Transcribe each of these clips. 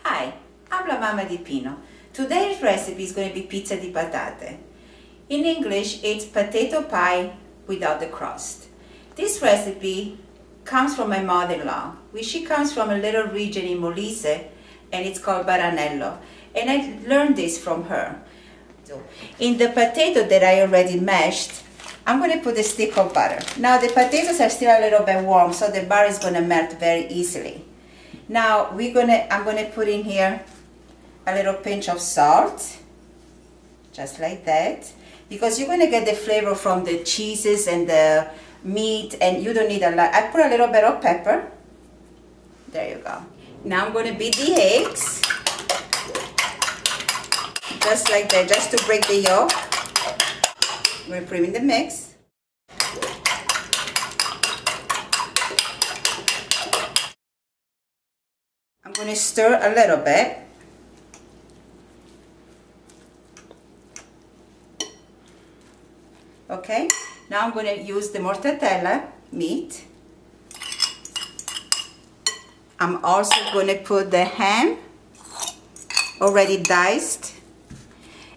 Hi, I'm la mamma di Pino. Today's recipe is going to be pizza di patate. In English, it's potato pie without the crust. This recipe comes from my mother-in-law. She comes from a little region in Molise, and it's called Baranello. And I learned this from her. In the potato that I already mashed, I'm going to put a stick of butter. Now the potatoes are still a little bit warm, so the butter is going to melt very easily. Now I'm going to put in here a little pinch of salt, just like that, because you're going to get the flavor from the cheeses and the meat, and you don't need a lot. I put a little bit of pepper. There you go. Now I'm going to beat the eggs, just like that, just to break the yolk. I'm going to put them in the mix. I'm going to stir a little bit. Okay, now I'm going to use the mortadella meat. I'm also going to put the ham, already diced,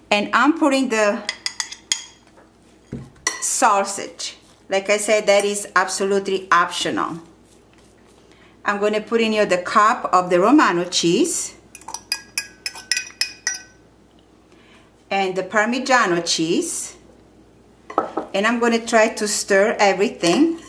and I'm putting the sausage. Like I said, that is absolutely optional. I'm going to put in here the cup of the Romano cheese and the Parmigiano cheese, and I'm going to try to stir everything.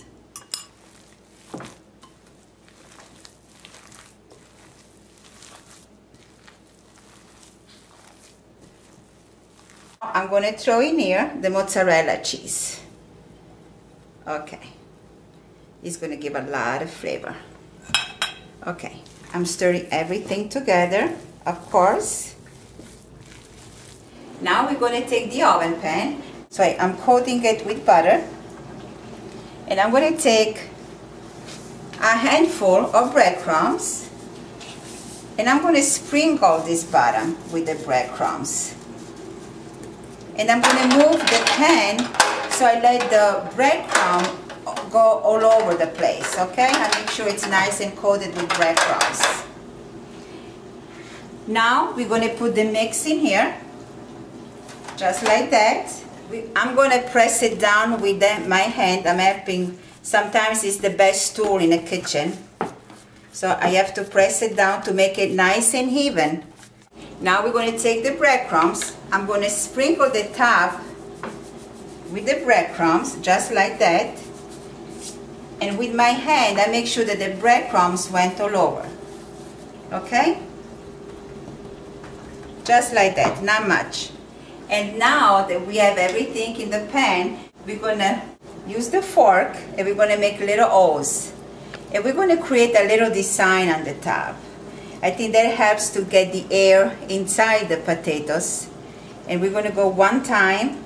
I'm going to throw in here the mozzarella cheese. Okay, it's going to give a lot of flavor. Okay, I'm stirring everything together, of course. Now we're going to take the oven pan. So I'm coating it with butter, and I'm going to take a handful of breadcrumbs, and I'm going to sprinkle this bottom with the breadcrumbs. And I'm going to move the pan so I let the breadcrumb go all over the place, okay? I make sure it's nice and coated with breadcrumbs. Now we're going to put the mix in here, just like that. I'm going to press it down with my hand. I'm helping. Sometimes it's the best tool in the kitchen. So I have to press it down to make it nice and even. Now we're going to take the breadcrumbs. I'm going to sprinkle the top with the breadcrumbs, just like that. And with my hand, I make sure that the breadcrumbs went all over. Okay? Just like that, not much. And now that we have everything in the pan, we're going to use the fork, and we're going to make little O's. And we're going to create a little design on the top. I think that helps to get the air inside the potatoes. And we're going to go one time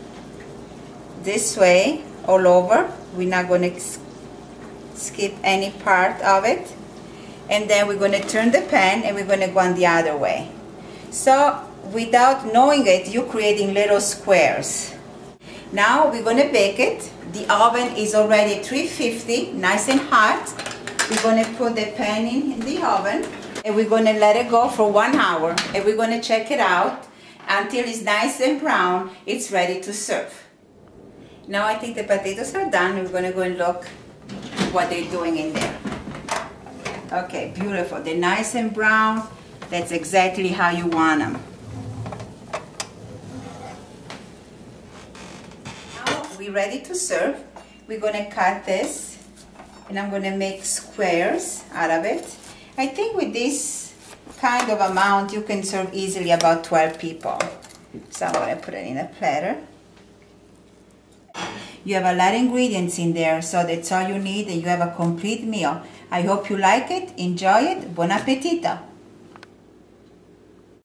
this way all over. We're not going to skip any part of it. And then we're going to turn the pan, and we're going to go on the other way. So without knowing it, you're creating little squares. Now we're going to bake it. The oven is already 350, nice and hot. We're going to put the pan in the oven, and we're going to let it go for 1 hour, and we're going to check it out until it's nice and brown. It's ready to serve. Now I think the potatoes are done. We're going to go and look what they're doing in there. Okay, beautiful. They're nice and brown. That's exactly how you want them. Now we're ready to serve. We're going to cut this, and I'm going to make squares out of it. I think with this kind of amount, you can serve easily about 12 people. So I'm going to put it in a platter. You have a lot of ingredients in there, so that's all you need, and you have a complete meal. I hope you like it, enjoy it. Buon appetito!